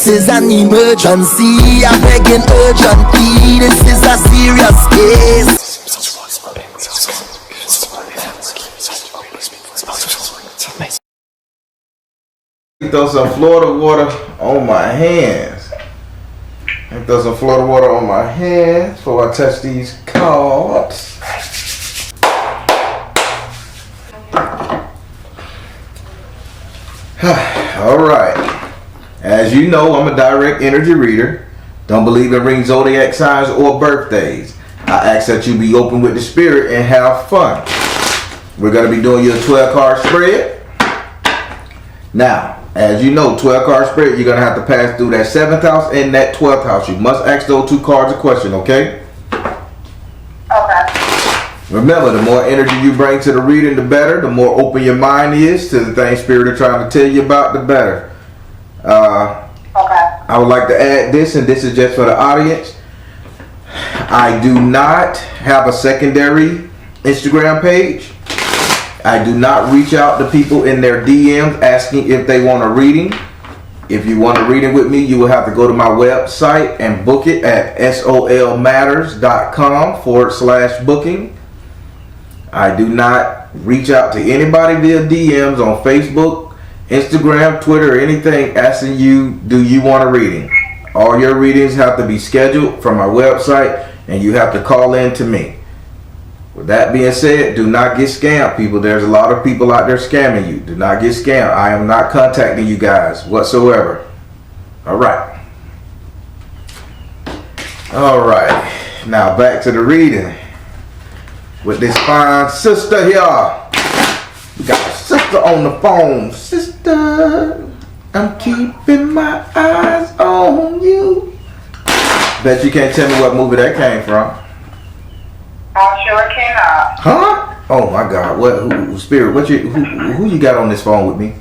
This is an emergency. I'm begging urgently. This is a serious case. Throw some Florida water on my hands. Throw some Florida water on my hands before I touch these cards. Alright. As you know, I'm a direct energy reader. Don't believe in ring zodiac signs or birthdays. I ask that you be open with the spirit and have fun. We're going to be doing your 12 card spread. Now, as you know, 12 card spread, you're going to have to pass through that 7th house and that 12th house. You must ask those 2 cards a question, okay? Okay. Remember, the more energy you bring to the reading, the better. The more open your mind is to the things Spirit is trying to tell you about, the better. Okay. I would like to add this, and this is just for the audience. I do not have a secondary Instagram page. I do not reach out to people in their DMs asking if they want a reading. If you want a reading with me, you will have to go to my website and book it at S.O.L.Matters.com/booking. I do not reach out to anybody via DMs on Facebook, Instagram, Twitter, or anything asking you, do you want a reading? All your readings have to be scheduled from my website, and you have to call in to me. With that being said, do not get scammed, people. There's a lot of people out there scamming you. Do not get scammed. I am not contacting you guys whatsoever. All right. All right. Now back to the reading with this fine sister here. We got a sister on the phone. Sister, I'm keeping my eyes on you. Bet you can't tell me what movie that came from. I sure cannot. Huh? Oh my God! What? Who, Spirit? What you? Who you got on this phone with me?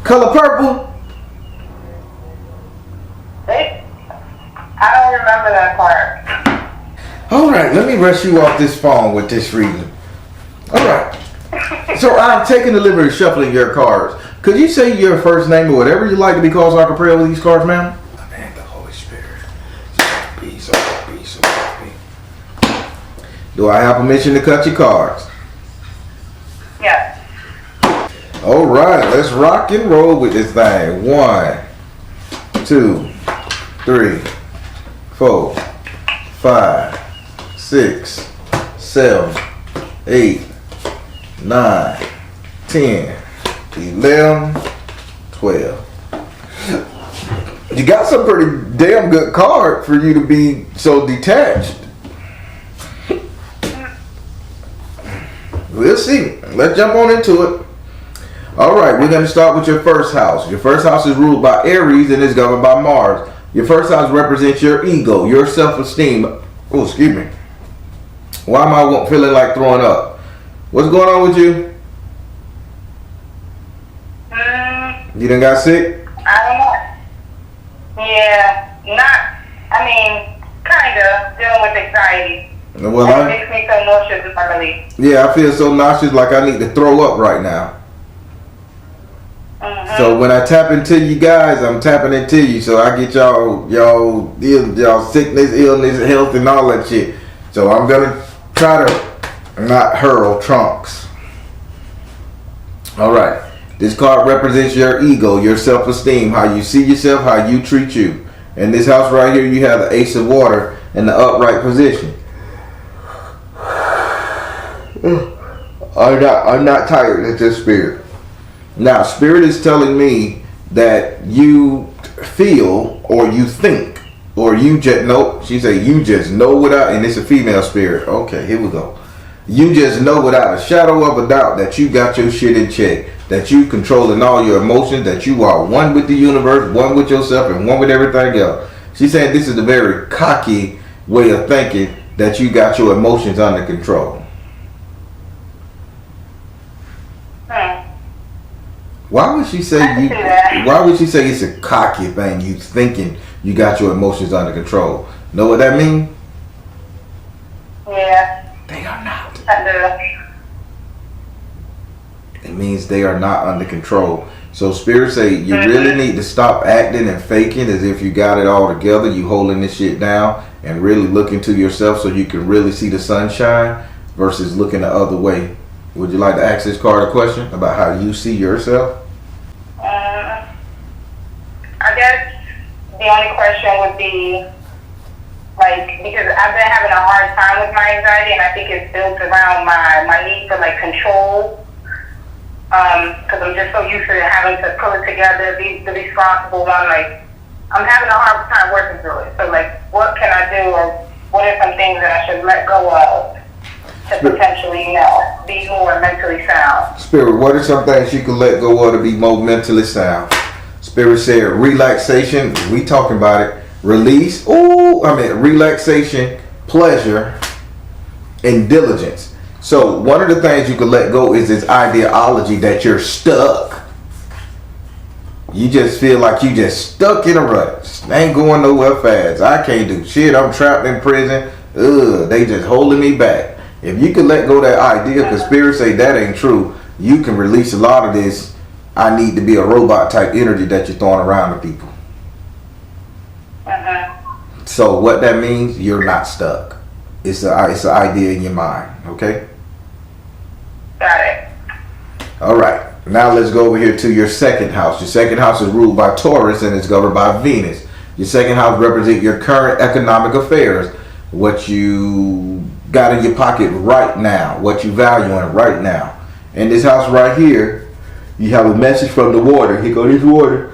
Color purple. I don't remember that part. All right, let me rush you off this phone with this reading. All right. So I'm taking the liberty of shuffling your cards. Could you say your first name or whatever you like to be called so I can pray over these cards, ma'am? And the Holy Spirit. Peace, peace, peace. Do I have permission to cut your cards? Yes. All right, let's rock and roll with this thing. 1, 2, 3, 4, 5, 6, 7, 8, 9, 10, 11, 12. You got some pretty damn good card for you to be so detached. We'll see. Let's jump on into it. All right, we're going to start with your first house. Your first house is ruled by Aries and is governed by Mars. Your first house represents your ego, your self-esteem. Oh, excuse me. Why am I feeling like throwing up? What's going on with you? You done got sick? I don't know. Yeah, kind of dealing with anxiety. Well, it makes me so nauseous if I really. Yeah, I feel so nauseous like I need to throw up right now. So when I tap into you guys, I'm tapping into you. So I get y'all sickness, illness, health, and all that shit. So I'm gonna try to not hurl trunks. All right. This card represents your ego, your self-esteem, how you see yourself, how you treat you. In this house right here, you have the Ace of Water in the upright position. I'm not tired. It's just Spirit. Now, Spirit is telling me that you feel or you think or you just know. She said you just know without, and it's a female spirit. Okay, here we go. You just know without a shadow of a doubt that you got your shit in check, that you controlling all your emotions, that you are one with the universe, one with yourself, and one with everything else. She said this is a very cocky way of thinking that you got your emotions under control. Why would she say you? Why would she say it's a cocky thing? You thinking you got your emotions under control? Know what that mean? Yeah. They are not. I do. It means they are not under control. So Spirit say you really need to stop acting and faking as if you got it all together. You holding this shit down and really look into yourself so you can really see the sunshine versus looking the other way. Would you like to ask this card a question about how you see yourself? I guess the only question would be, like, because I've been having a hard time with my anxiety, and I think it's built around my need for, like, control. Because I'm just so used to having to pull it together, be the responsible one. Like, I'm having a hard time working through it. So, like, what can I do, or what are some things that I should let go of to potentially, be more mentally sound? Spirit, what are some things you can let go of to be more mentally sound? Spirit said relaxation. We talking about it. Release. Relaxation, pleasure, and diligence. So one of the things you can let go is this ideology that you're stuck. You just feel like you just stuck in a rut. Ain't going nowhere fast. I can't do shit. I'm trapped in prison. They just holding me back. If you can let go of that idea, because Spirit say that ain't true, you can release a lot of this I need to be a robot type energy that you're throwing around to people. So what that means, you're not stuck. It's an idea in your mind, okay? Got it. All right. Now let's go over here to your second house. Your second house is ruled by Taurus and it's governed by Venus. Your second house represents your current economic affairs, what you got in your pocket right now, what you valuing right now. In this house right here, you have a message from the water. Here go this water.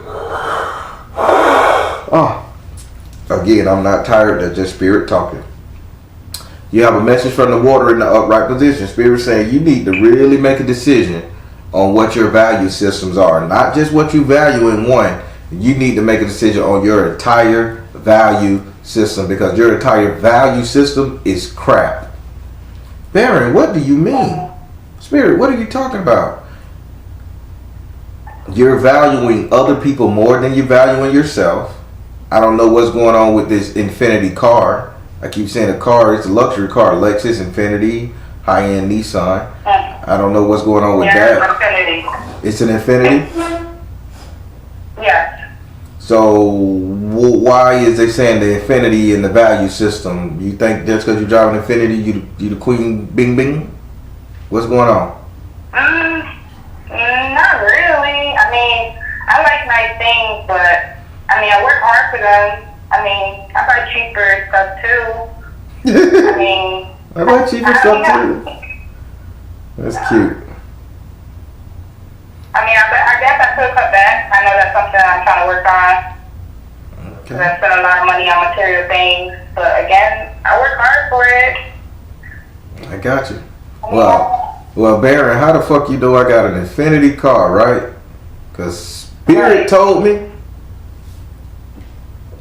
Again, I'm not tired. That's just Spirit talking. You have a message from the water in the upright position. Spirit saying you need to really make a decision on what your value systems are. Not just what you value in one. You need to make a decision on your entire value system, because your entire value system is crap. Baron, what do you mean? Spirit, what are you talking about? You're valuing other people more than you're valuing yourself. I don't know what's going on with this Infinity car. I keep saying a car, it's a luxury car. Lexus, Infinity, high-end Nissan. I don't know what's going on with that. Infinity. It's an Infinity? Yes. So why is they saying the Infinity in the value system? You think just because you're driving Infinity, you the queen bing bing? What's going on? Not really. I mean, I like nice things, but I mean, I work hard for them. I mean, I buy cheaper stuff too. I mean, I buy cheaper stuff too. That's cute. I mean, I guess I could cut back. I know that's something I'm trying to work on. Okay. I spend a lot of money on material things, but again, I work hard for it. I got you. Well, Baron, how the fuck you know I got an Infinity car, right? Because Spirit told me.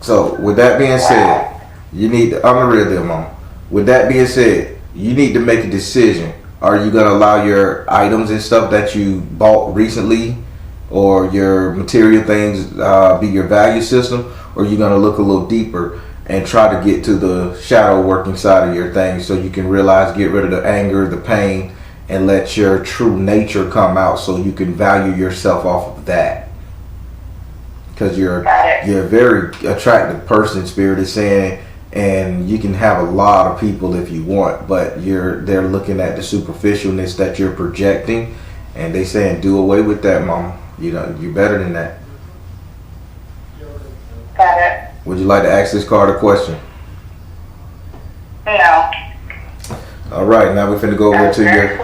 So, with that being said, you need to, I'm the real deal, mom. With that being said, you need to make a decision. Are you going to allow your items and stuff that you bought recently, or your material things be your value system, or are you going to look a little deeper and try to get to the shadow working side of your things so you can realize, get rid of the anger, the pain, and let your true nature come out so you can value yourself off of that? Because you're a very attractive person, Spirit is saying, and you can have a lot of people if you want, but they're looking at the superficialness that you're projecting, and they saying do away with that, mama. You're better than that. Got it. Would you like to ask this card a question? No. All right, now we're finna go over to your.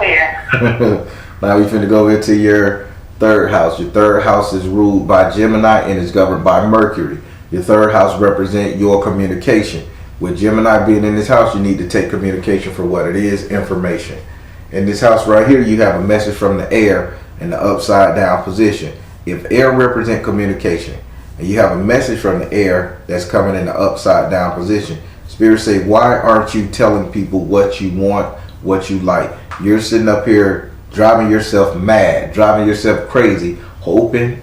Now we finna go into your third house. Your third house is ruled by Gemini and is governed by Mercury. Your third house represents your communication. With Gemini being in this house, you need to take communication for what it is, information. In this house right here, you have a message from the air in the upside down position. If air represents communication, and you have a message from the air that's coming in the upside down position, Spirit say, why aren't you telling people what you want, what you like? You're sitting up here driving yourself mad, driving yourself crazy, hoping,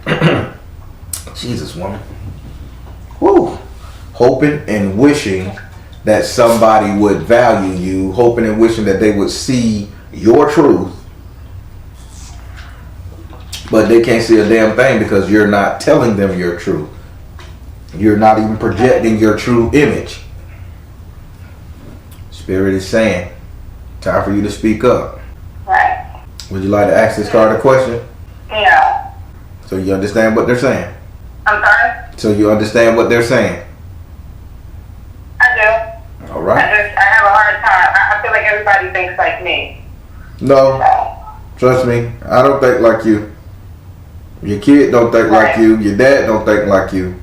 Jesus, woman, woo, hoping and wishing that somebody would value you, hoping and wishing that they would see your truth But they can't see a damn thing because you're not telling them your truth. You're not even projecting your true image. Spirit is saying, time for you to speak up. Right. Would you like to ask this card a question? No. So you understand what they're saying? I'm sorry? So you understand what they're saying? I do. All right. I have a hard time. I feel like everybody thinks like me. No. So. Trust me, I don't think like you. Your kid don't think like you. Your dad don't think like you.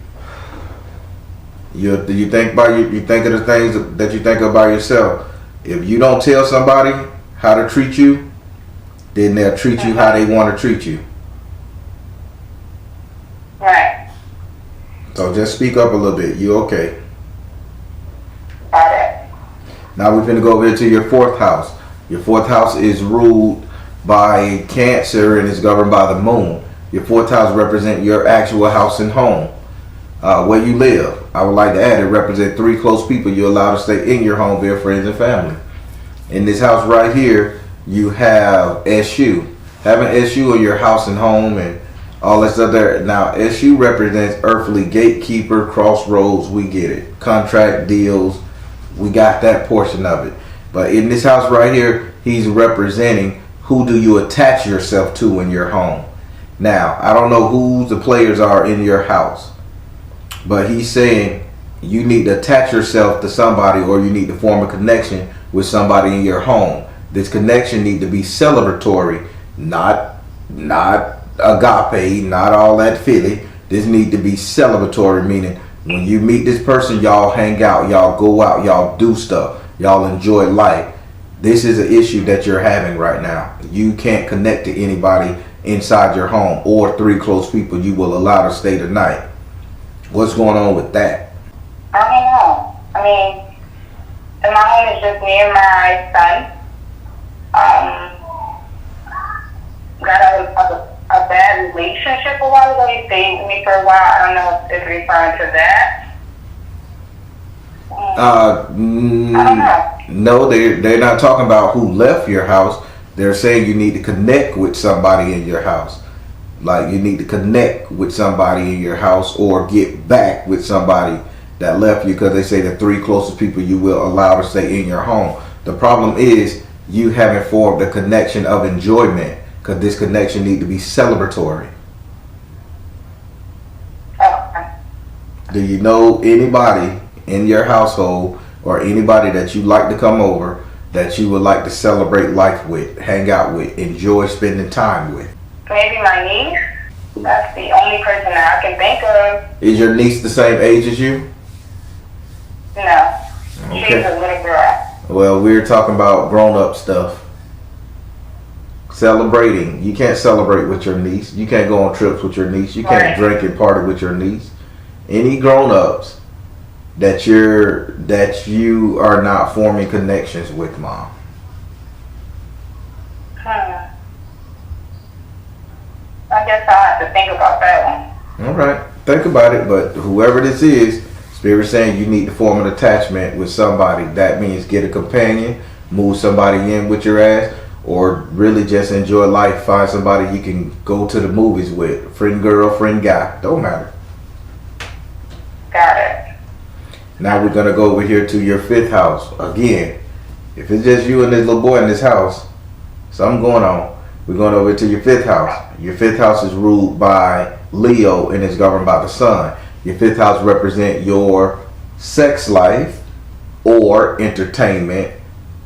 You think about you think of the things that you think about yourself. If you don't tell somebody how to treat you, then they'll treat you how they want to treat you. Right. So just speak up a little bit. You okay? Got it. Now we're going to go over here to your 4th house. Your 4th house is ruled by Cancer and is governed by the moon. Your 4th house represents your actual house and home. Where you live. I would like to add, it represents 3 close people you're allowed to stay in your home via friends and family. In this house right here, you have SU. Having SU in your house and home and all that stuff there. Now, SU represents earthly gatekeeper, crossroads, we get it. Contract deals, we got that portion of it. But in this house right here, he's representing who do you attach yourself to in your home. Now, I don't know who the players are in your house. But he's saying you need to attach yourself to somebody or you need to form a connection with somebody in your home. This connection need to be celebratory, not agape, not all that filly. This need to be celebratory, meaning when you meet this person, y'all hang out, y'all go out, y'all do stuff, y'all enjoy life. This is an issue that you're having right now. You can't connect to anybody inside your home or 3 close people you will allow to stay the night. What's going on with that? I don't know. I mean, in my home is just me and my son. Got a bad relationship a while ago. He stayed with me for a while. I don't know if it's referring to that. I don't know. No, they're not talking about who left your house. They're saying you need to connect with somebody in your house. Like you need to connect with somebody in your house or get back with somebody that left you, because they say the 3 closest people you will allow to stay in your home. The problem is you haven't formed a connection of enjoyment, because this connection need to be celebratory. Okay. Do you know anybody in your household or anybody that you like to come over that you would like to celebrate life with, hang out with, enjoy spending time with? Maybe my niece. That's the only person that I can think of. Is your niece the same age as you? No. Okay. She's a little girl. Well, we're talking about grown-up stuff. Celebrating. You can't celebrate with your niece. You can't go on trips with your niece. You can't drink and party with your niece. Any grown-ups that you are not forming connections with, Mom. I guess I'll have to think about that one. All right. Think about it, but whoever this is, Spirit saying you need to form an attachment with somebody. That means get a companion, move somebody in with your ass, or really just enjoy life. Find somebody you can go to the movies with. Friend girl, friend guy. Don't matter. Got it. Now we're going to go over here to your 5th house. Again, if it's just you and this little boy in this house, something going on. We're going over to your 5th house. Your 5th house is ruled by Leo and is governed by the sun. Your 5th house represents your sex life or entertainment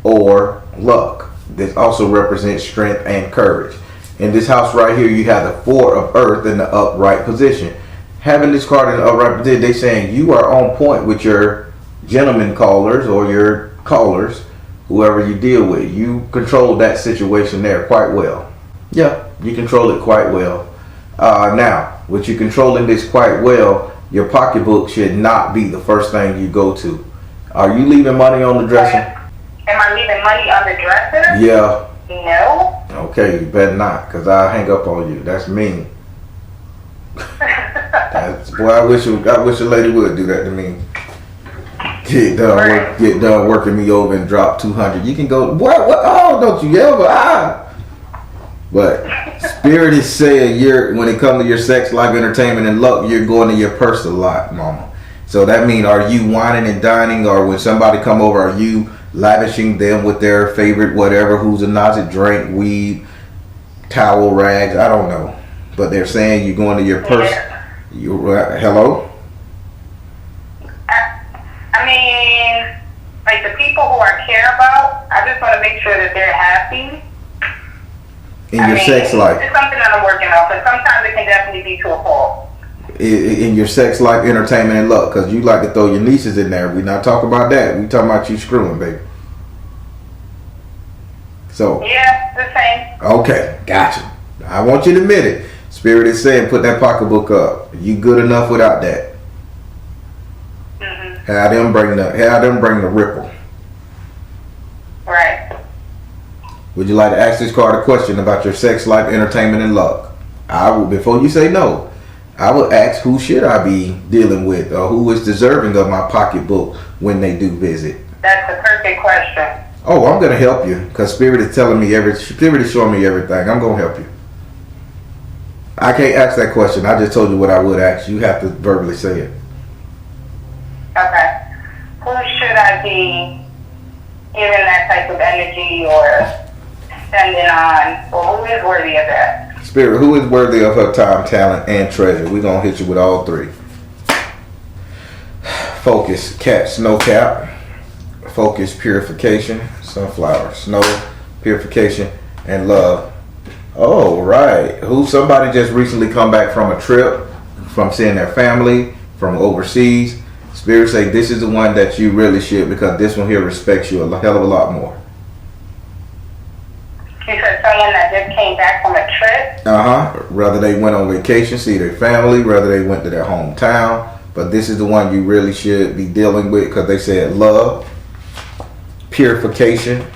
or luck. This also represents strength and courage. In this house right here, you have the 4 of earth in the upright position. Having this card in the upright position, they're saying you are on point with your gentleman callers or your callers, whoever you deal with. You control that situation there quite well. Yeah, you control it quite well. Now, with you controlling this quite well, your pocketbook should not be the first thing you go to. Are you leaving money on the dresser? Am I leaving money on the dresser? Yeah. No. Okay, you better not, because I'll hang up on you. That's mean. Boy, I wish a lady would do that to me. Get done working me over and drop 200. You can go, what? Oh, don't you ever? But Spirit is saying when it comes to your sex life, entertainment, and luck, you're going to your purse a lot, mama. So that means, are you whining and dining, or when somebody come over, are you lavishing them with their favorite whatever, who's a Nazi drink, weed, towel, rags? I don't know. But they're saying you're going to your purse. Yeah. Hello? I mean, like the people who I care about, I just want to make sure that they're happy. In your sex life. It's something that I'm working on, but sometimes it can definitely be to a fault. In your sex life, entertainment, and luck, because you like to throw your nieces in there. We not talking about that. We talking about you screwing, baby. So. Yeah, the same. Okay, gotcha. I want you to admit it. Spirit is saying, put that pocketbook up. You good enough without that. Mm-hmm. Have them bring the ripple. Right. Would you like to ask this card a question about your sex life, entertainment, and luck? I will. Before you say no, I will ask, who should I be dealing with, or who is deserving of my pocketbook when they do visit? That's the perfect question. Oh, I'm gonna help you, because Spirit is telling me Spirit is showing me everything. I'm gonna help you. I can't ask that question. I just told you what I would ask. You have to verbally say it. Okay. Who should I be giving that type of energy or sending on? Or who is worthy of that? Spirit, who is worthy of her time, talent, and treasure? We're going to hit you with all three. Focus, cat, snow cap. Focus, purification, sunflower. Snow, purification, and love. Oh, right. Somebody just recently come back from a trip, from seeing their family, from overseas. Spirit say this is the one that you really should, because this one here respects you a hell of a lot more. You said someone that just came back from a trip? Whether they went on vacation, see their family, whether they went to their hometown. But this is the one you really should be dealing with, because they said love, purification,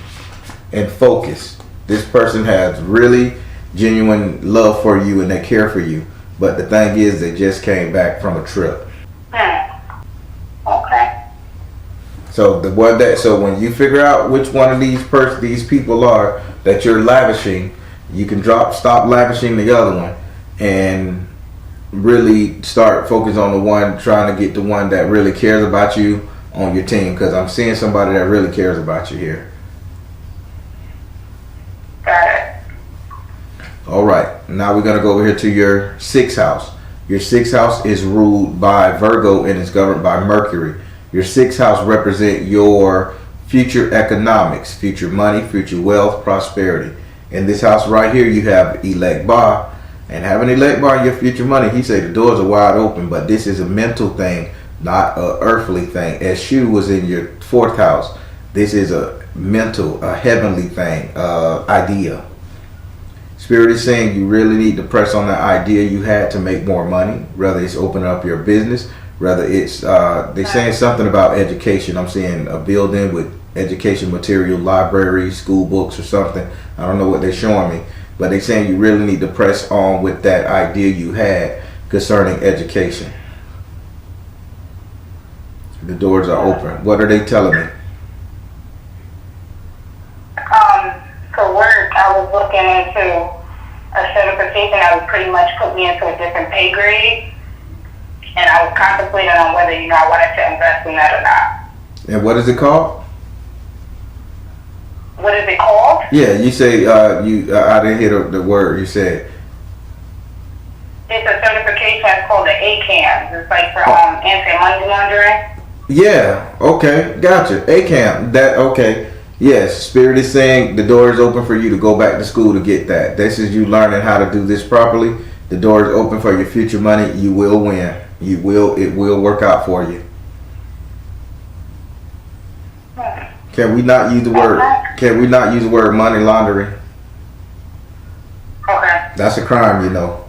and focus. This person has really genuine love for you and they care for you. But the thing is, they just came back from a trip. Okay. So when you figure out which one of these people are that you're lavishing, you can stop lavishing the other one and really start focus on the one, trying to get the one that really cares about you on your team, because I'm seeing somebody that really cares about you here. Got it. All right, now we're going to go over here to your 6th house. Your 6th house is ruled by Virgo and is governed by Mercury. Your 6th house represents your future economics, future money, future wealth, prosperity. In this house right here, you have elect Ba. And having elect Ba in your future money, he said the doors are wide open, but this is a mental thing, not an earthly thing. As Shu was in your 4th house, this is a mental, a heavenly thing, idea. Spirit is saying you really need to press on that idea you had to make more money, whether it's opening up your business, whether it's, they're saying something about education. I'm seeing a building with education material, library, school books or something. I don't know what they're showing me, but they're saying you really need to press on with that idea you had concerning education. The doors are open. What are they telling me? For work, I was looking into a certification that would pretty much put me into a different pay grade, and I was contemplating on whether I wanted to invest in that or not. And what is it called? What is it called? Yeah, you say I didn't hear the word you said. It's a certification. It's called the ACAMS. It's like for anti-money laundering. Yeah. Okay. Gotcha. ACAM. That okay. Yes, Spirit is saying the door is open for you to go back to school to get that. This is you learning how to do this properly. The door is open for your future money. You will win. It will work out for you. Can we not use the word? Can we not use the word money laundering? Okay. That's a crime, you know.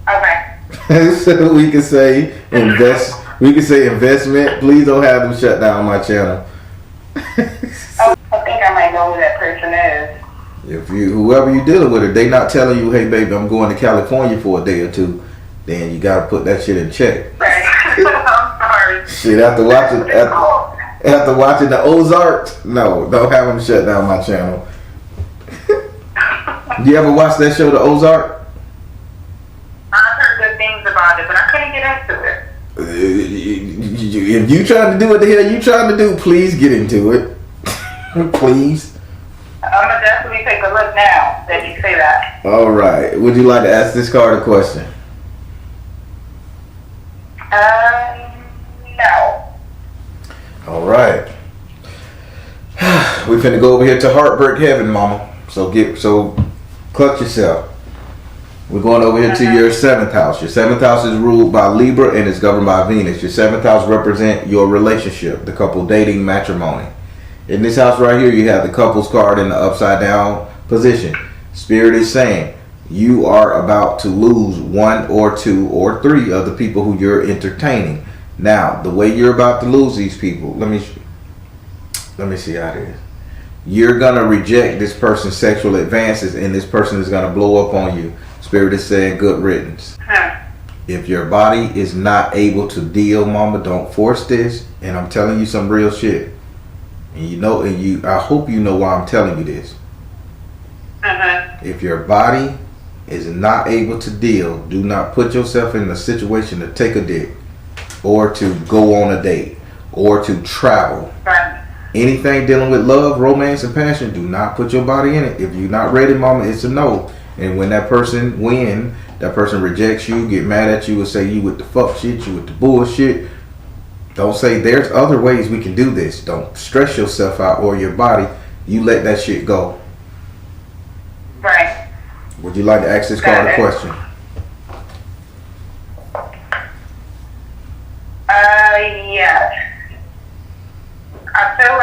Okay. So we can say invest. We can say investment. Please don't have them shut down my channel. I think I might know who that person is. Whoever you're dealing with, if they not telling you, hey baby, I'm going to California for a day or two, then you gotta put that shit in check. Right. I'm sorry. Shit, after watching the Ozarks, no, don't have them shut down my channel. You ever watch that show, The Ozark? I've heard good things about it, but I couldn't get into it. If you trying to do what the hell you trying to do, please get into it. Please. I'm gonna definitely take a look now that you say that. All right. Would you like to ask this card a question? No. All right. We finna go over here to Heartbreak Heaven, Mama. So clutch yourself. We're going over here to your 7th house. Your 7th house is ruled by Libra and is governed by Venus. Your 7th house represents your relationship, the couple dating, matrimony. In this house right here, you have the couples card in the upside down position. Spirit is saying you are about to lose 1 or 2 or 3 of the people who you're entertaining. Now, the way you're about to lose these people, let me see how it is. You're going to reject this person's sexual advances and this person is going to blow up on you. Spirit is saying good riddance. If your body is not able to deal, Mama, don't force this. And I'm telling you some real shit. And I hope you know why I'm telling you this. If your body is not able to deal, do not put yourself in a situation to take a dick or to go on a date or to travel. Anything dealing with love, romance, and passion, do not put your body in it. If you're not ready, Mama, it's a no. And when that person rejects you, get mad at you, and say you with the fuck shit, you with the bullshit, don't say there's other ways we can do this. Don't stress yourself out or your body. You let that shit go. Right. Would you like to ask this card a question? Yes. I feel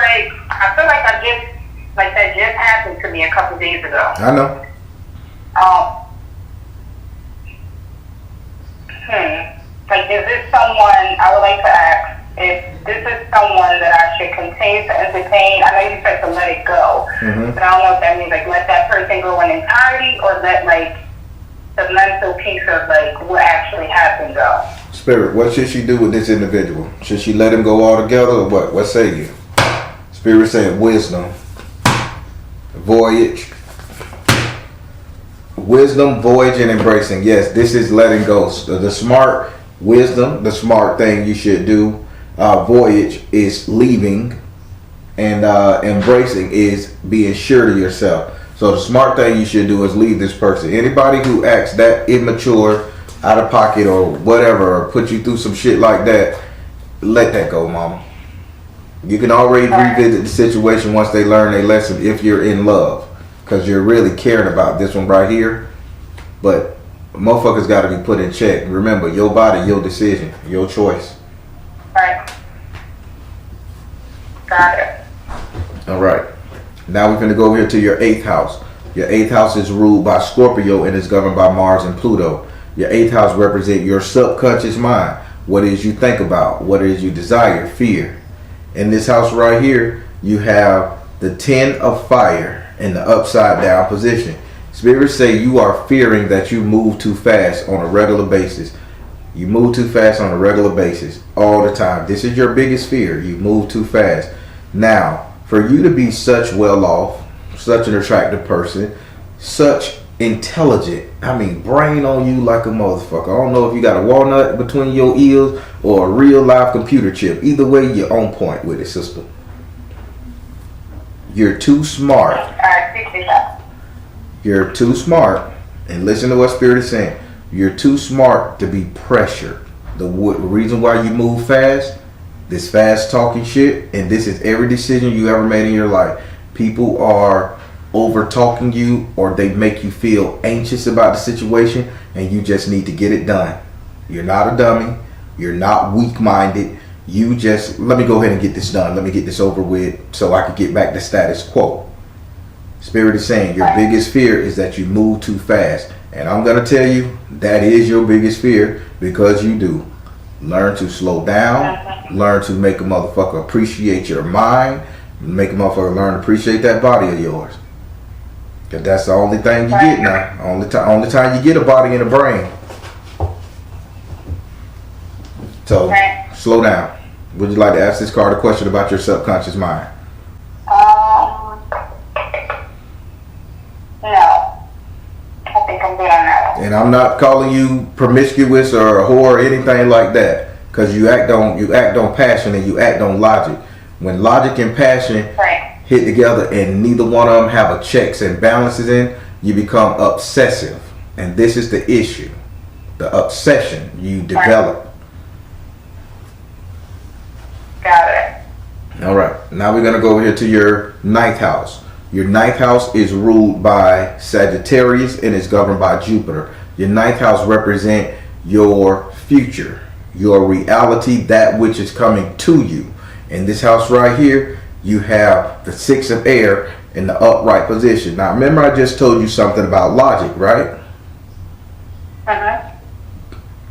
like that just happened to me a couple days ago. I know. Like, is this someone, I would like to ask, if this is someone that I should continue to entertain? I know you said to let it go, but I don't know if that means, like, let that person go in entirety or let, like, the mental piece of, like, what actually happened go. Spirit, what should she do with this individual? Should she let him go all together or what? What say you? Spirit saying wisdom, voyage, wisdom, voyage, and embracing. Yes, this is letting go. The smart wisdom, the smart thing you should do. Voyage is leaving, and embracing is being sure to yourself. So the smart thing you should do is leave this person. Anybody who acts that immature, out of pocket, or whatever, or put you through some shit like that, let that go, Mama. You can already revisit the situation once they learn their lesson if you're in love. Because you're really caring about this one right here. But motherfuckers got to be put in check. Remember, your body, your decision, your choice. Right. Got it. All right. Now we're going to go over here to your 8th house. Your 8th house is ruled by Scorpio and is governed by Mars and Pluto. Your 8th house represents your subconscious mind. What it is you think about, what it is you desire, fear. In this house right here, you have the 10 of fire in the upside down position. Spirits say you are fearing that you move too fast on a regular basis. You move too fast on a regular basis all the time. This is your biggest fear. You move too fast. Now, for you to be such well off, such an attractive person, such intelligent, I mean brain on you like a motherfucker. I don't know if you got a walnut between your ears or a real live computer chip. Either way, you're on point with it, sister. You're too smart. You're too smart. And listen to what Spirit is saying. You're too smart to be pressured. The reason why you move fast, this fast talking shit, and this is every decision you ever made in your life. People are over talking you, or they make you feel anxious about the situation, and you just need to get it done. You're not a dummy. You're not weak-minded. You just, let me go ahead and get this done. Let me get this over with so I can get back to status quo. Spirit is saying your biggest fear is that you move too fast. And I'm going to tell you, that is your biggest fear, because you do. Learn to slow down. Learn to make a motherfucker appreciate your mind. Make a motherfucker learn to appreciate that body of yours. Because that's the only thing you get now. Only time you get a body and a brain. So, slow down. Would you like to ask this card a question about your subconscious mind? No. And I'm not calling you promiscuous or a whore or anything like that, because you act on passion and you act on logic. When logic and passion hit together and neither one of them have a checks and balances in, you become obsessive. And this is the issue. The obsession you develop. Got it. All right. Now we're going to go over here to your 9th house. Your 9th house is ruled by Sagittarius and is governed by Jupiter. Your 9th house represents your future, your reality, that which is coming to you. In this house right here, you have the 6 of air in the upright position. Now remember, I just told you something about logic, right?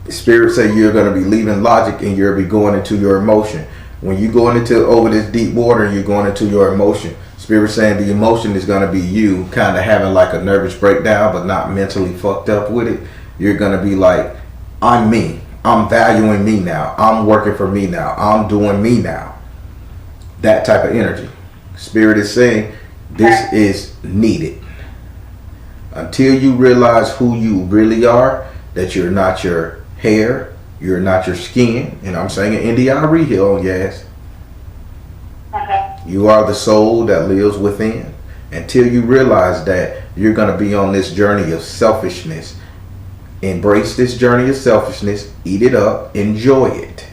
Spirit say you're going to be leaving logic and you're going to be going into your emotion. When you going into over this deep water, you're going into your emotion. Spirit saying the emotion is going to be you kind of having like a nervous breakdown, but not mentally fucked up with it. You're going to be like, I'm me. I'm valuing me now. I'm working for me now. I'm doing me now. That type of energy. Spirit is saying this is needed. Until you realize who you really are, that you're not your hair, you're not your skin, and I'm saying an NDI Hill, yes. You are the soul that lives within. Until you realize that, you're going to be on this journey of selfishness. Embrace this journey of selfishness, eat it up, enjoy it.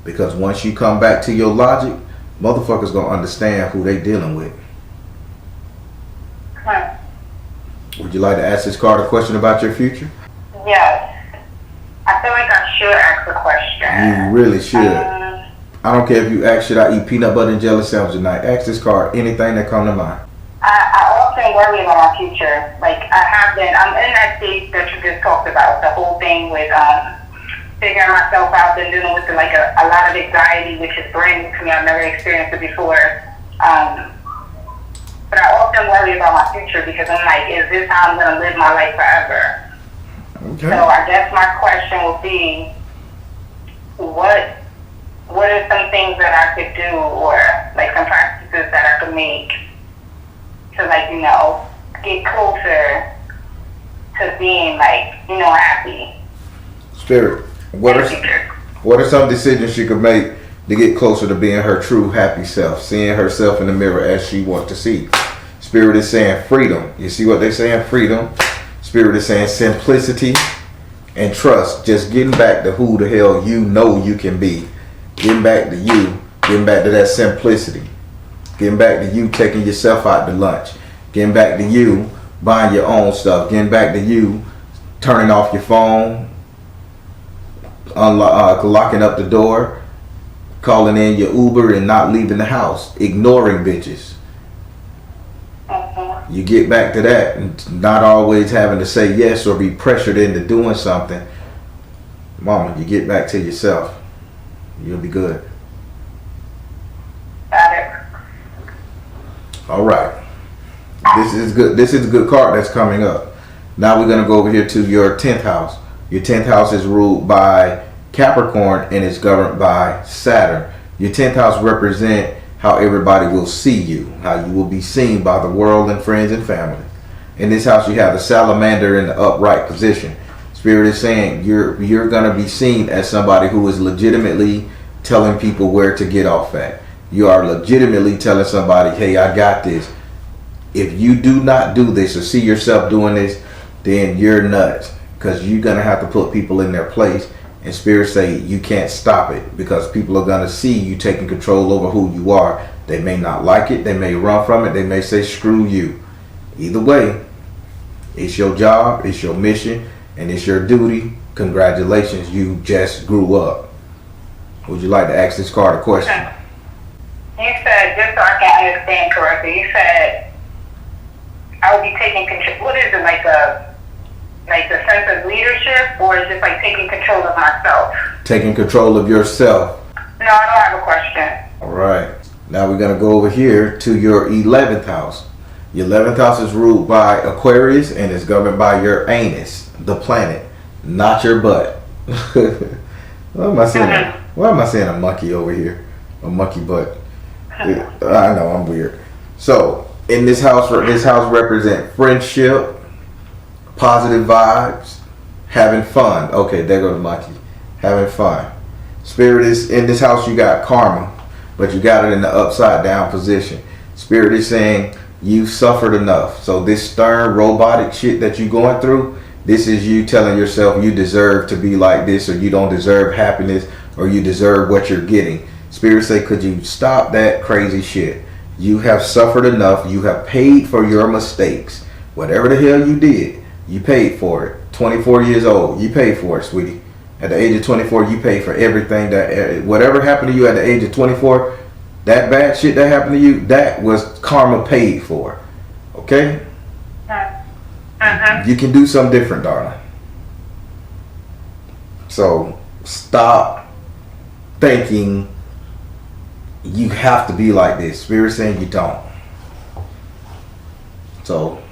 Because once you come back to your logic, motherfuckers going to understand who they dealing with. Would you like to ask this card a question about your future? Yes. I feel like I should ask a question. You really should. I don't care if you ask, should I eat peanut butter and jelly sandwich tonight? Ask this card anything that come to mind. I often worry about my future. Like, I'm in that stage that you just talked about, the whole thing with figuring myself out and dealing with a lot of anxiety, which is brand new to me. I've never experienced it before. But I often worry about my future because I'm like, is this how I'm going to live my life forever? Okay. So I guess my question would be, what are some things that I could do, or like some practices that I could make to, like, you know, get closer to being, like, you know, happy? Spirit, what are some decisions she could make to get closer to being her true happy self, seeing herself in the mirror as she wants to see? Spirit is saying freedom. You see what they're saying? Freedom. Spirit is saying simplicity and trust. Just getting back to who the hell you know you can be. Getting back to you. Getting back to that simplicity. Getting back to you taking yourself out to lunch. Getting back to you buying your own stuff. Getting back to you turning off your phone. Locking up the door. Calling in your Uber and not leaving the house. Ignoring bitches. You get back to that and not always having to say yes or be pressured into doing something. Mama, you get back to yourself. You'll be good. Got it. All right. This is good. This is a good card that's coming up. Now we're going to go over here to your 10th house. Your 10th house is ruled by Capricorn and is governed by Saturn. Your 10th house represents how everybody will see you, how you will be seen by the world and friends and family. In this house, you have the salamander in the upright position. Spirit is saying you're going to be seen as somebody who is legitimately telling people where to get off at. You are legitimately telling somebody, hey, I got this. If you do not do this or see yourself doing this, then you're nuts, because you're going to have to put people in their place. And Spirit say you can't stop it, because people are going to see you taking control over who you are. They may not like it. They may run from it. They may say, screw you. Either way, it's your job, it's your mission, and it's your duty. Congratulations, you just grew up. Would you like to ask this card a question? You said, just so I can understand correctly, you said I would be taking control. What is it, like the sense of leadership, or is it like taking control of myself? Taking control of yourself. No, I don't have a question. All right. Now we're going to go over here to your 11th house. Your 11th house is ruled by Aquarius and is governed by your anus, the planet, not your butt. Why am I saying a monkey over here? A monkey butt. I know, I'm weird. So in this house represent friendship, Positive vibes, having fun. Okay, there go the monkey. Having fun. Spirit is in this house. You got karma, but you got it in the upside down position. Spirit is saying you've suffered enough. So this stern robotic shit that you're going through, this is you telling yourself you deserve to be like this, or you don't deserve happiness, or you deserve what you're getting. Spirit say, could you stop that crazy shit? You have suffered enough. You have paid for your mistakes. Whatever the hell you did, you paid for it. 24 years old, you paid for it, sweetie. At the age of 24, you paid for everything that, whatever happened to you at the age of 24, that bad shit that happened to you, that was karma paid for. Okay? You can do something different, darling. So stop thinking you have to be like this. Spirit saying you don't. So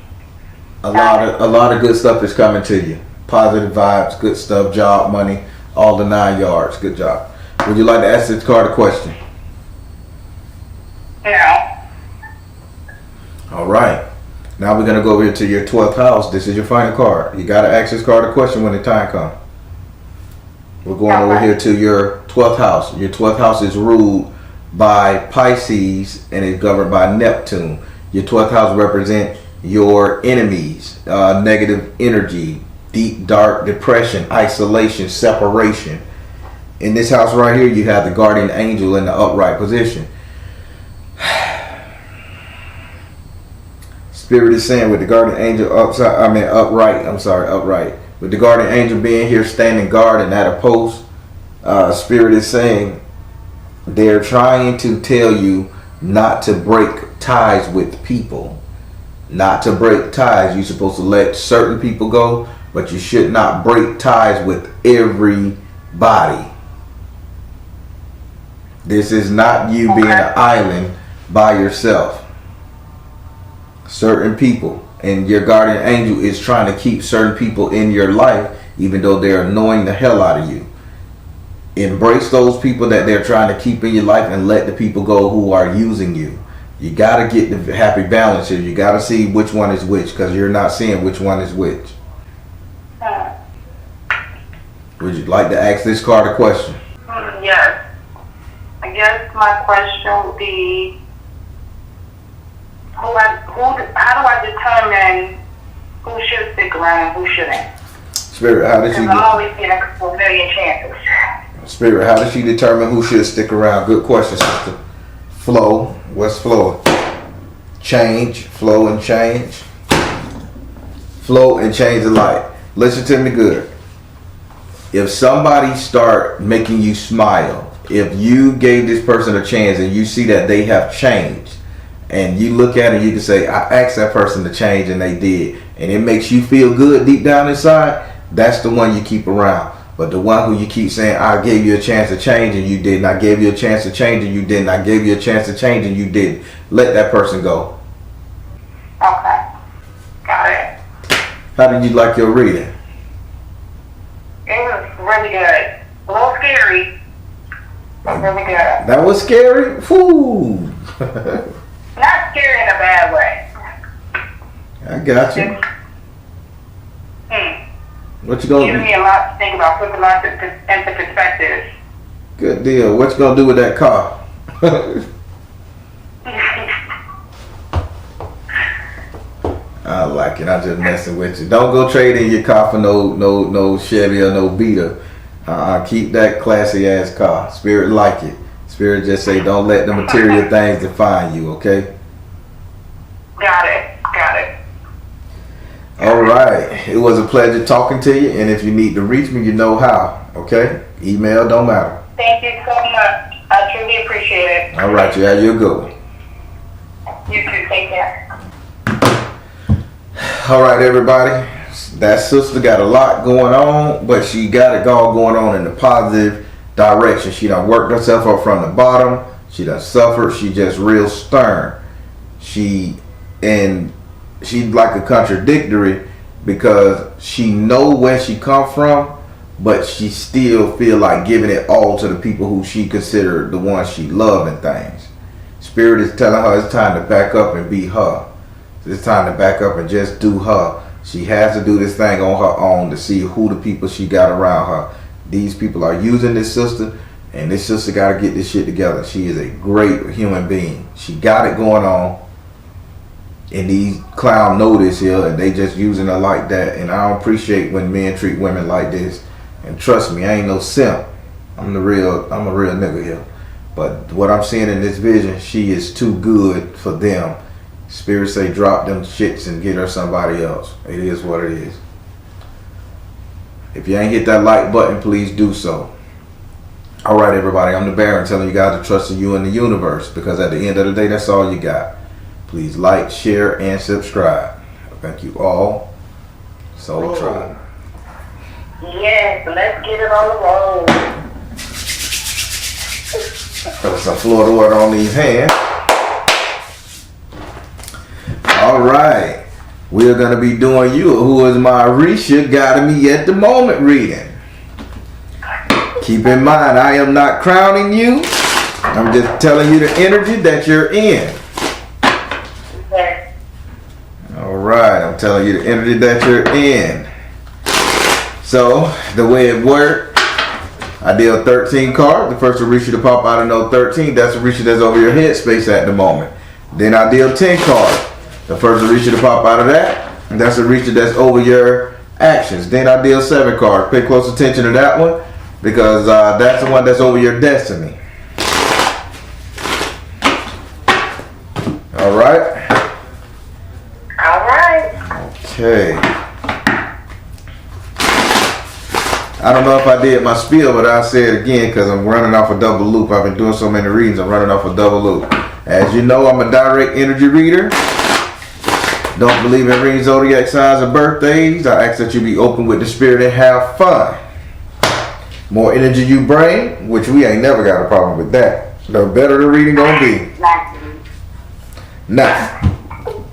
a lot of good stuff is coming to you. Positive vibes, good stuff, job, money, all the 9 yards. Good job. Would you like to ask this card a question? Yeah. All right. Now we're going to go over here to your 12th house. This is your final card. You got to ask this card a question when the time comes. We're going over here to your 12th house. Your 12th house is ruled by Pisces and is governed by Neptune. Your 12th house represents your enemies, negative energy, deep, dark depression, isolation, separation. In this house right here, you have the guardian angel in the upright position. Spirit is saying with the guardian angel upright. With the guardian angel being here standing guard and at a post, Spirit is saying they're trying to tell you not to break ties with people. Not to break ties. You're supposed to let certain people go, but you should not break ties with everybody. This is not you being an island by yourself. Certain people, and your guardian angel is trying to keep certain people in your life, even though they're annoying the hell out of you. Embrace those people that they're trying to keep in your life and let the people go who are using you. You got to get the happy balance here. You got to see which one is which, because you're not seeing which one is which. Would you like to ask this card a question? Yes. I guess my question would be, how do I determine who should stick around and who shouldn't? Spirit, how does she? I'm always getting a million chances. Spirit, how does she determine who should stick around? Good question, sister. Flow. What's flow? Change. Flow and change. Flow and change alike. Listen to me good. If somebody start making you smile, if you gave this person a chance and you see that they have changed, and you look at it, you can say, I asked that person to change and they did, and it makes you feel good deep down inside, that's the one you keep around. But the one who you keep saying, I gave you a chance to change and you didn't, I gave you a chance to change and you didn't, I gave you a chance to change and you didn't, let that person go. Okay. Got it. How did you like your reading? It was really good. A little scary, but really good. That was scary? Whew. Not scary in a bad way. I got you. What you gonna do? Giving me a lot to think about, putting a lot into perspective. Good deal. What you gonna do with that car? I like it. I'm just messing with you. Don't go trade in your car for no Chevy or no Beater. Keep that classy ass car. Spirit like it. Spirit just say don't let the material things define you. Okay. Got it. Got it. All right. It was a pleasure talking to you. And if you need to reach me, you know how. Okay. Email don't matter. Thank you so much. I truly appreciate it. All right. Yeah, you're good. You too. Take care. All right, everybody. That sister got a lot going on, but she got it all going on in the positive direction. She done worked herself up from the bottom. She done suffered. She just real stern. She's like a contradictory because she know where she come from, but she still feel like giving it all to the people who she considered the ones she love and things. Spirit is telling her it's time to back up and be her. It's time to back up and just do her. She has to do this thing on her own to see who the people she got around her. These people are using this sister, and this sister got to get this shit together. She is a great human being. She got it going on, and these clowns know this here, and they just using her like that. And I don't appreciate when men treat women like this. And trust me, I ain't no simp. I'm a real nigga here. But what I'm seeing in this vision, she is too good for them. Spirit say drop them shits and get her somebody else. It is what it is. If you ain't hit that like button, please do so. Alright everybody, I'm the Baron telling you guys to trust in you and the universe, because at the end of the day, that's all you got. Please like, share, and subscribe. Thank you all. Soul Tribe. Yes, let's get it on the road. Put some Florida water on these hands. Alright. We're going to be doing you, who is my Risha, guiding me at the moment reading. Keep in mind, I am not crowning you. I'm just telling you the energy that you're in. Yes. Alright, I'm telling you the energy that you're in. So, the way it worked, I deal 13 cards. The first Orisha to pop out of no 13, that's Orisha that's over your headspace at the moment. Then I deal 10 cards. The first Orisha to pop out of that, that's Orisha that's over your actions. Then I deal 7 cards. Pay close attention to that one, because that's the one that's over your destiny. Alright? Alright. Okay. I don't know if I did my spiel, but I'll say it again because I'm running off a double loop. I've been doing so many readings, I'm running off a double loop. As you know, I'm a direct energy reader. Don't believe in reading zodiac signs and birthdays. I ask that you be open with the spirit and have fun. More energy you bring, which we ain't never got a problem with that, the better the reading gonna be. Now,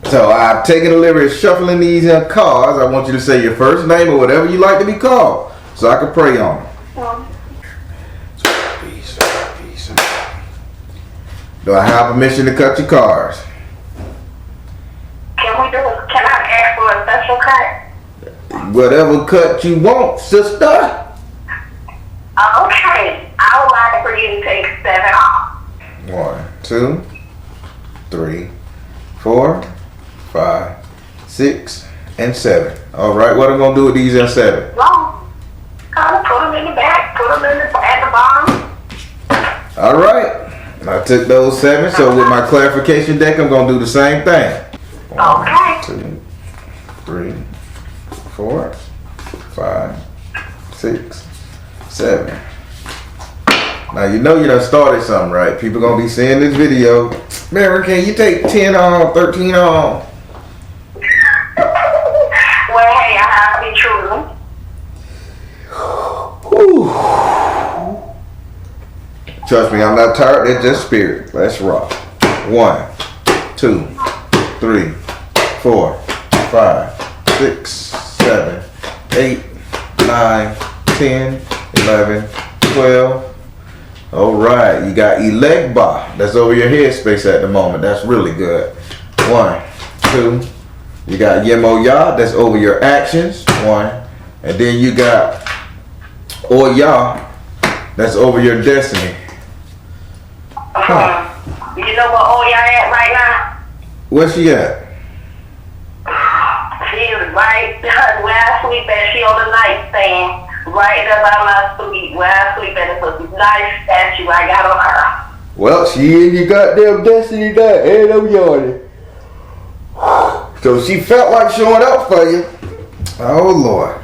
so I've taken the liberty of shuffling these cards. I want you to say your first name or whatever you like to be called, so I can pray on them. Do I have permission to cut your cards? Can I ask for a special cut? Whatever cut you want, sister. Okay. I would like for you to take 7 off. 1, 2, 3, 4, 5, 6, and 7. All right, what I'm gonna do with these and 7? Well, kind of put them in the back, put them at the bottom. All right, I took those 7. So with my clarification deck, I'm gonna do the same thing. 1, Okay. 2, 3, 4, 5, 6, 7. Now you know you done started something, right? People gonna be seeing this video. Man, can you take 10 on, 13 on? Well, hey, I have to be true. Whew. Trust me, I'm not tired. It's just spirit. Let's rock. 1, 2, 3, 4, 5, 6, 7, 8, 9, 10, 11, 12. All right, you got Elegba. That's over your headspace at the moment. That's really good. 1, 2. You got Yemoya. That's over your actions. 1. And then you got Oya. That's over your destiny. You know what Oya at right now? Where's she at? She is right where I sleep at. She on the nightstand. Right there by my sleep, where I sleep at. It's a nice statue I got on her. Well, she in your goddamn destiny there, and I'm yawning. So she felt like showing up for you. Oh Lord.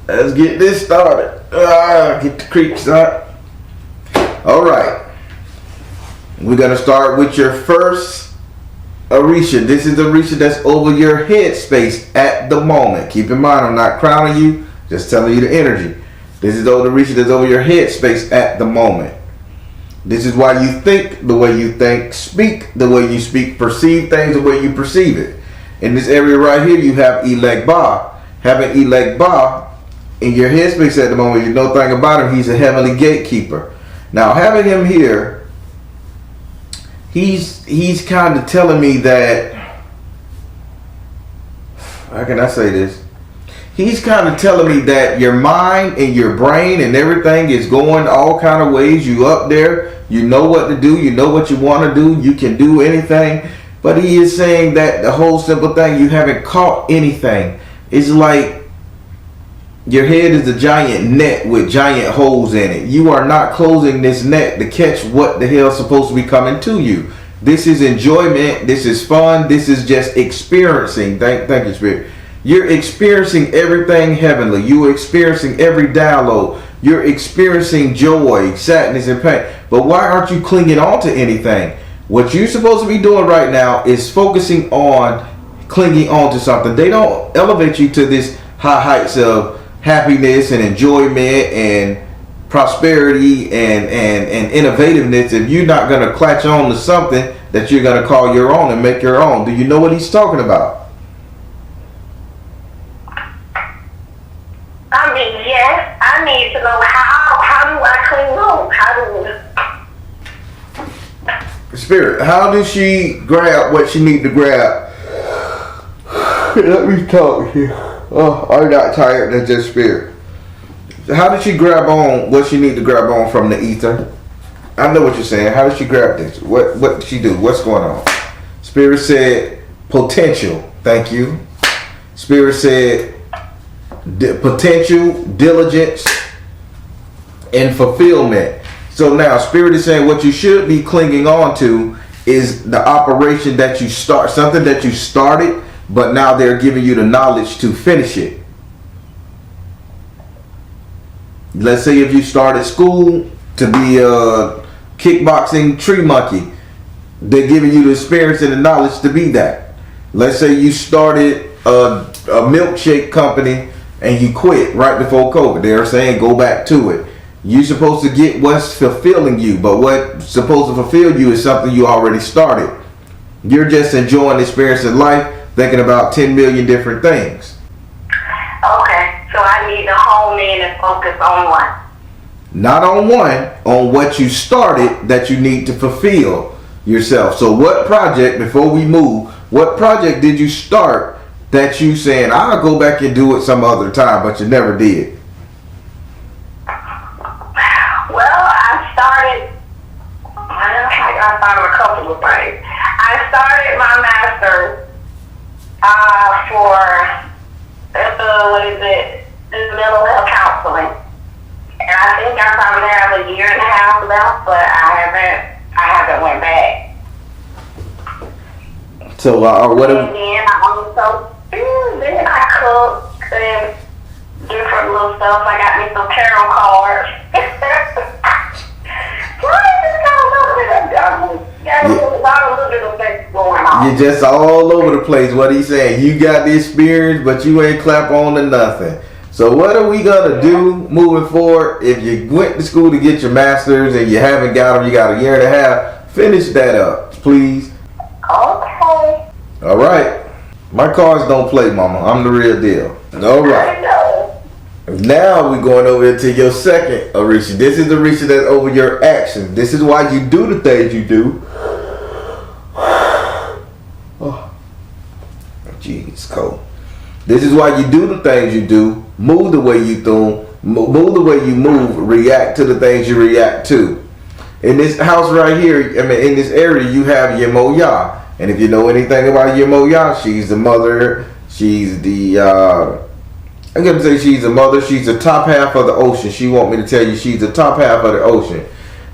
Let's get this started. Get the creeps started. Alright. We're gonna start with your first Orisha. This is the Orisha that's over your headspace at the moment. Keep in mind, I'm not crowning you. Just telling you the energy. This is the Orisha that's over your headspace at the moment. This is why you think the way you think, speak the way you speak, perceive things the way you perceive it. In this area right here, you have Elegba. Having Elegba in your headspace at the moment, you know nothing about him. He's a heavenly gatekeeper. Now, having him here, he's kind of telling me that how can I say this? He's kind of telling me that your mind and your brain and everything is going all kind of ways. You up there, you know what to do, you know what you want to do, you can do anything. But he is saying that the whole simple thing, you haven't caught anything. It's like your head is a giant net with giant holes in it. You are not closing this net to catch what the hell is supposed to be coming to you. This is enjoyment. This is fun. This is just experiencing. Thank you, Spirit. You're experiencing everything heavenly. You're experiencing every download. You're experiencing joy, sadness, and pain. But why aren't you clinging on to anything? What you're supposed to be doing right now is focusing on clinging on to something. They don't elevate you to this high heights of happiness and enjoyment and prosperity and innovativeness if you're not going to clutch on to something that you're going to call your own and make your own. Do you know what he's talking about? I mean, yes. I need to know how do I clean on? How do Spirit, how does she grab what she need to grab? Let me talk here. Oh, I'm not tired. That's just Spirit. How did she grab on what she need to grab on from the ether? I know what you're saying. How did she grab this? What did she do? What's going on? Spirit said potential. Thank you. Spirit said potential, diligence, and fulfillment. So now Spirit is saying what you should be clinging on to is the operation that you start, something that you started, but now they're giving you the knowledge to finish it. Let's say if you started school to be a kickboxing tree monkey, they're giving you the experience and the knowledge to be that. Let's say you started a milkshake company and you quit right before COVID. They're saying go back to it. You're supposed to get what's fulfilling you, but what's supposed to fulfill you is something you already started. You're just enjoying the experience of life, thinking about 10 million different things. Okay, so I need to hone in and focus on one. Not on one, on what you started that you need to fulfill yourself. So what project, before we move, what project did you start that you saying, I'll go back and do it some other time, but you never did? I thought of a couple of things. I started my master's for mental health counseling, and I think I probably have a year and a half left, but I haven't went back. So what? And then I cook and different little stuff. I got me some tarot cards. You're just all over the place. What he's saying, you got the experience, but you ain't clap on to nothing. So what are we gonna do moving forward? If you went to school to get your master's and you haven't got them, you got a year and a half. Finish that up, please. Okay. All right. My cards don't play, Mama. I'm the real deal. All right. I know. Now we're going over into your second Orisha. This is the Orisha that's over your actions. This is why you do the things you do. Oh, jeez, cold. This is why you do the things you do. Move the way you do. Move the way you move. React to the things you react to. In this house right here, in this area, you have your Moya. And if you know anything about your Moya, she's the mother. She's the I'm going to say she's a mother. She's the top half of the ocean. She want me to tell you she's the top half of the ocean.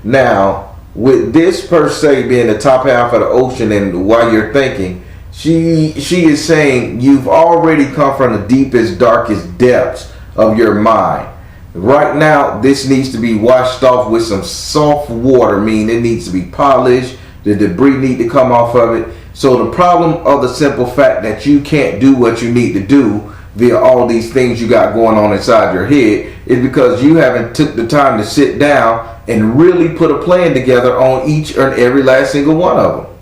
Now, with this per se being the top half of the ocean, and while you're thinking, she is saying you've already come from the deepest, darkest depths of your mind. Right now, this needs to be washed off with some soft water, meaning it needs to be polished. The debris need to come off of it. So the problem of the simple fact that you can't do what you need to do via all these things you got going on inside your head is because you haven't took the time to sit down and really put a plan together on each and every last single one of them.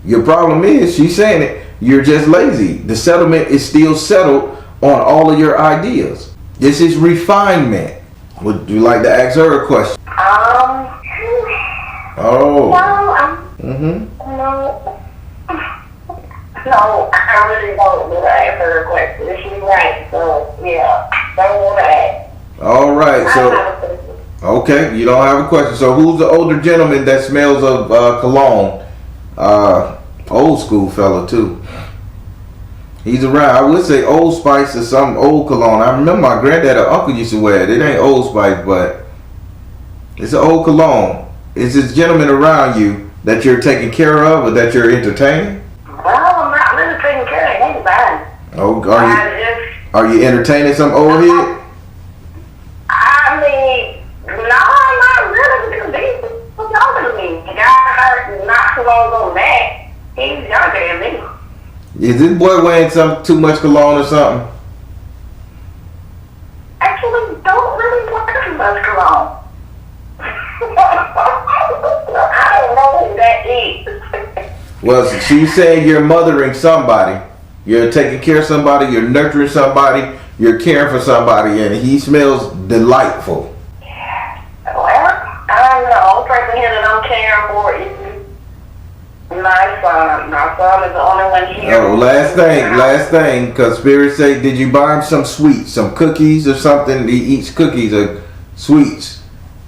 Your problem is, she's saying it, you're just lazy. The settlement is still settled on all of your ideas. This is refinement. Would you like to ask her a question? No. No, I really don't do that answer her question. She's right, so yeah, don't do that. All right, I so don't have a question. okay, you don't have a question. So who's the older gentleman that smells of cologne? Old school fella too. He's around. I would say Old Spice or some old cologne. I remember my granddad or uncle used to wear it. It ain't Old Spice, but it's an old cologne. Is this gentleman around you that you're taking care of or that you're entertaining? Well, I'm not really taking care of anybody. Oh, I are you entertaining some old head? mean, no, I'm not really, because he's younger than me. The guy I heard not too long ago that, he's younger than me. Is this boy wearing too much cologne or something? Actually, don't really wear too much cologne. I don't know who that is. Well, she's saying you're mothering somebody. You're taking care of somebody. You're nurturing somebody. You're caring for somebody, and he smells delightful. Well, I'm the only person here that I'm caring for is my son. My son is the only one here. Oh, last thing, because Spirit say, did you buy him some sweets, some cookies or something? He eats cookies or sweets.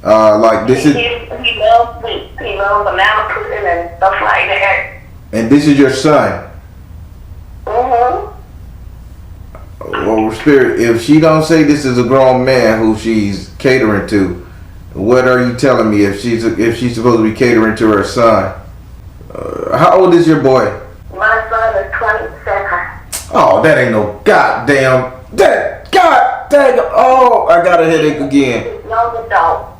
Like this is. He loves sweets. He loves banana pudding and stuff like that. And this is your son. Mhm. Well, Spirit, if she don't say this is a grown man who she's catering to, what are you telling me? If she's supposed to be catering to her son, how old is your boy? My son is 27. Oh, that ain't no goddamn. That god dang. Oh, I got a headache again. Young adult.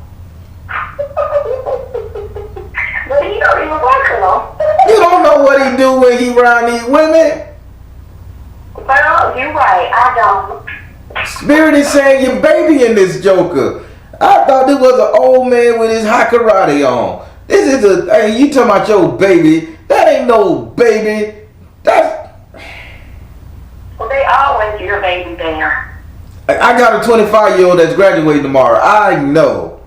But he don't even work alone. You don't know what he do when he around these women. Well, you're right. I don't. Spirit is saying your baby in this joker. I thought this was an old man with his high karate on. This is hey, you talking about your baby. That ain't no baby. That's... Well, they always your baby there. I got a 25-year-old that's graduating tomorrow. I know.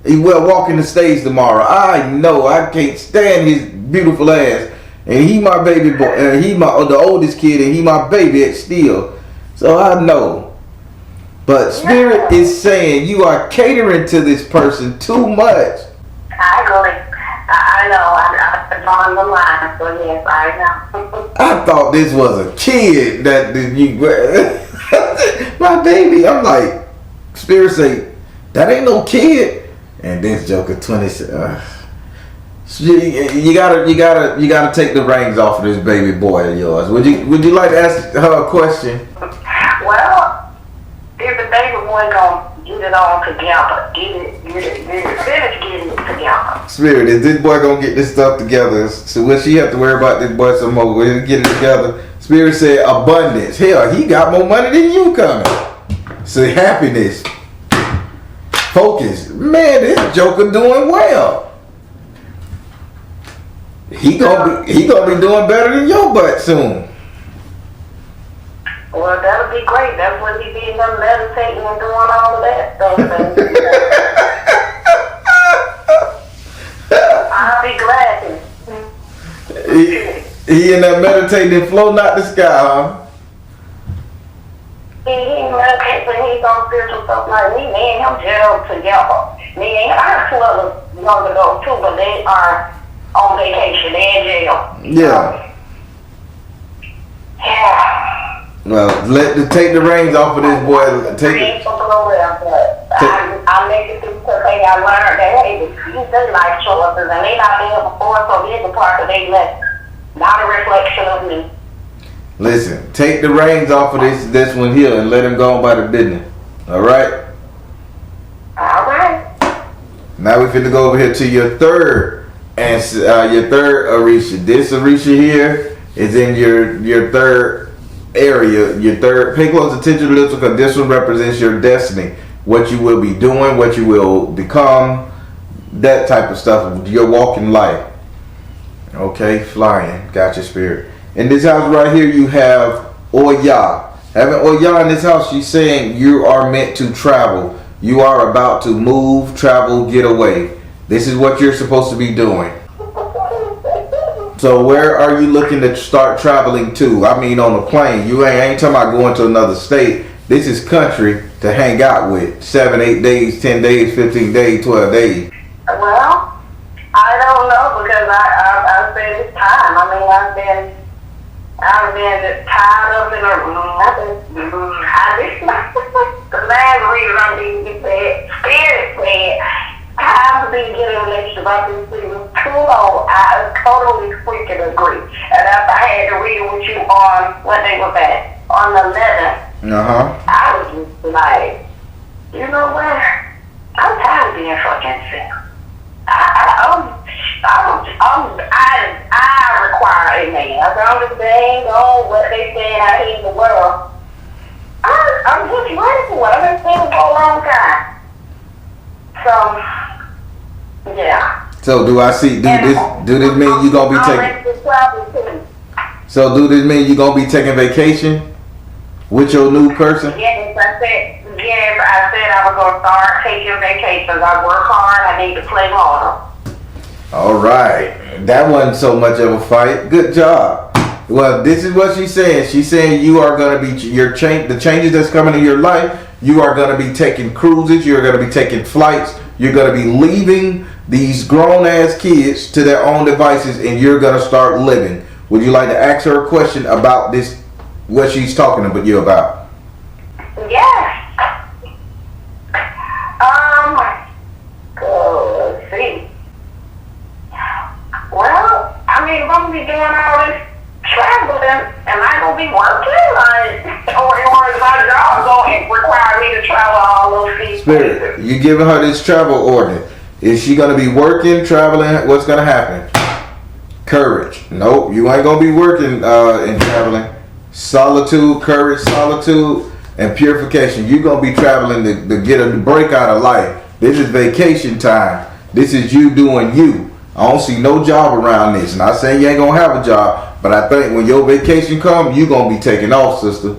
He will walk in the stage tomorrow. I know. I can't stand his beautiful ass. And he my baby boy. And he the oldest kid. And he my baby at still. So I know. But Spirit is saying you are catering to this person too much. I agree. I know. I'm on the line. So yes, I know. I thought this was a kid that you my baby. I'm like, Spirit say that ain't no kid. And this joker 20. You gotta take the reins off of this baby boy of yours. Would you like to ask her a question? Well, if the baby boy gonna get it all together, finish getting it together. Spirit, is this boy gonna get this stuff together? So will she have to worry about this boy some more? Will he get it together? Spirit said abundance. Hell, he got more money than you coming. So happiness. Focus. Man, this joker doing well. He gonna be doing better than your butt soon. Well, that'll be great. That's when he be done meditating and doing all of that stuff. I'll be glad to. He in that meditating flow, not the sky, huh? He meditates and he's on spiritual stuff like me. Me and him gel together. Me and him, I have two other young adults too, but they are on vacation. They in jail. Yeah. Yeah. Well, take the reins off of this boy. I make it through because I learned that hey, these are life choices and they not there before, so this is a part of their lesson. Not a reflection of me. Listen, take the reins off of this one here and let him go on by the business. All right. All right. Now we finna go over here to your third answer, your third Orisha. This Orisha here is in your third area, your third. Pay close attention to this because this one represents your destiny, what you will be doing, what you will become, that type of stuff, your walking life. Okay, flying, got your Spirit. In this house right here, you have Oya. Having Oya in this house, she's saying you are meant to travel. You are about to move, travel, get away. This is what you're supposed to be doing. So where are you looking to start traveling to? I mean, on a plane. You ain't talking about going to another state. This is country to hang out with. 7, 8 days, 10 days, 15 days, 12 days. Well, I don't know because I've said it's time. I mean, I've been just tired of it. The last reason I need to say Spirit said, I've been getting a relationship. I've been sleeping too long. I totally freaking agree. And if I had to read it with you on, what day was that? On the 11th. I was just like, you know what? I'm tired of being fucking sick. I require a man. As long as they ain't on what they say I hate in the world, I'm just ready for it. I've been single for a long time. So, yeah. So do this mean you gonna be taking? So do this mean you gonna be taking vacation with your new person? Yes, I said I was gonna start taking vacations. I work hard. I need to play harder. All right, that wasn't so much of a fight. Good job. Well, this is what she's saying. She's saying you are gonna be the changes that's coming in your life. You are gonna be taking cruises. You're gonna be taking flights. You're gonna be leaving these grown ass kids to their own devices, and you're gonna start living. Would you like to ask her a question about this? What she's talking about you about? Yes. Let's see. Well, I mean, if I'm gonna be doing all this traveling, am I gonna be working? Or is my job going to require me to travel all those these Spirit, places? you giving her this travel order. Is she gonna be working, traveling? What's gonna happen? Courage. Nope, you ain't gonna be working and traveling. Solitude, courage, solitude, and purification. You're gonna be traveling to get a break out of life. This is vacation time. This is you doing you. I don't see no job around this. Not saying you ain't gonna have a job, but I think when your vacation comes, you gonna be taking off, sister.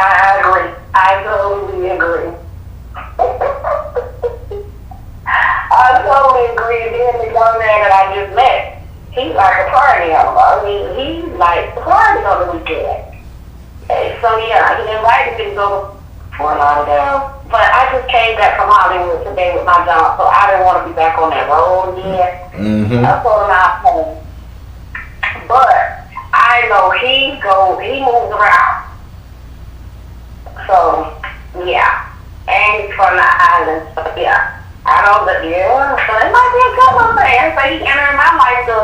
I agree. I totally agree. I totally agree. And then the young man that I just met, he's like a party animal. I mean, he's like a party on the weekend. And so yeah, he invited me to go to Fort Lauderdale, but I just came back from Hollywood today with my job, so I didn't want to be back on that road yet. I told him I'm home. But I know he moves around. So yeah, and he's from the island, so yeah. I don't, so it might be a couple of things. So he entered my life to,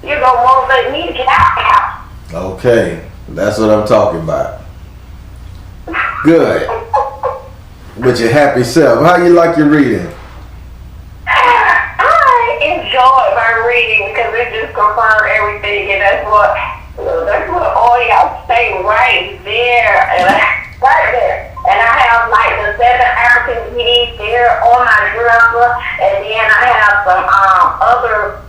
motivate me to get out the house. Okay, that's what I'm talking about. Good. With your happy self. How you like your reading? I enjoy my reading because it just confirms everything, and that's what all y'all say right there, right there. And I have like the 7 African keys there on my dresser, and then I have some other,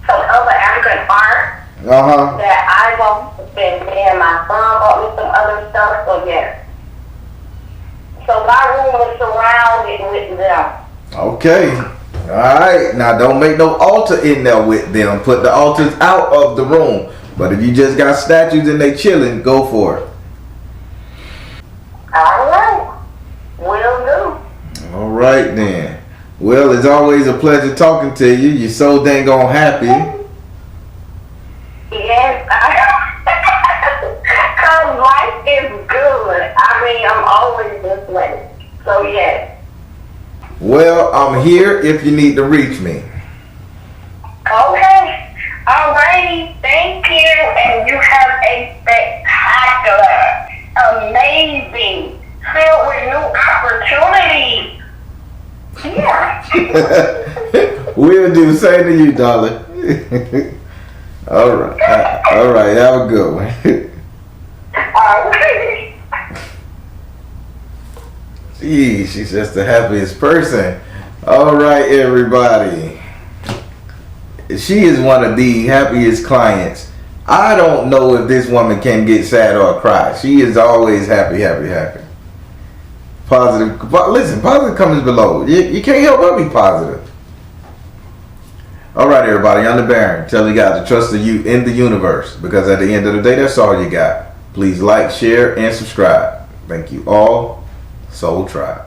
some other African art that I want to spend. And my son bought me some other stuff, so yes. So my room is surrounded with them. Okay. Alright. Now don't make no altar in there with them. Put the altars out of the room. But if you just got statues and they chilling, go for it. Alright. Will do. Alright then. Well, it's always a pleasure talking to you. You're so dang on happy. Yes, because life is good. I mean, I'm always this way. So, yes. Well, I'm here if you need to reach me. Okay. Alrighty. Thank you. And you have a spectacular, amazing, filled with new opportunities. Yeah. We'll do. Same to you, darling. All right. All right. Have a good one. Gee, she's just the happiest person. All right, everybody. She is one of the happiest clients. I don't know if this woman can get sad or cry. She is always happy, happy, happy. Positive. Listen, positive comments below. You can't help but be positive. All right, everybody. I'm the Baron. Tell you guys to trust you in the universe, because at the end of the day, that's all you got. Please like, share, and subscribe. Thank you all. Soul Tribe.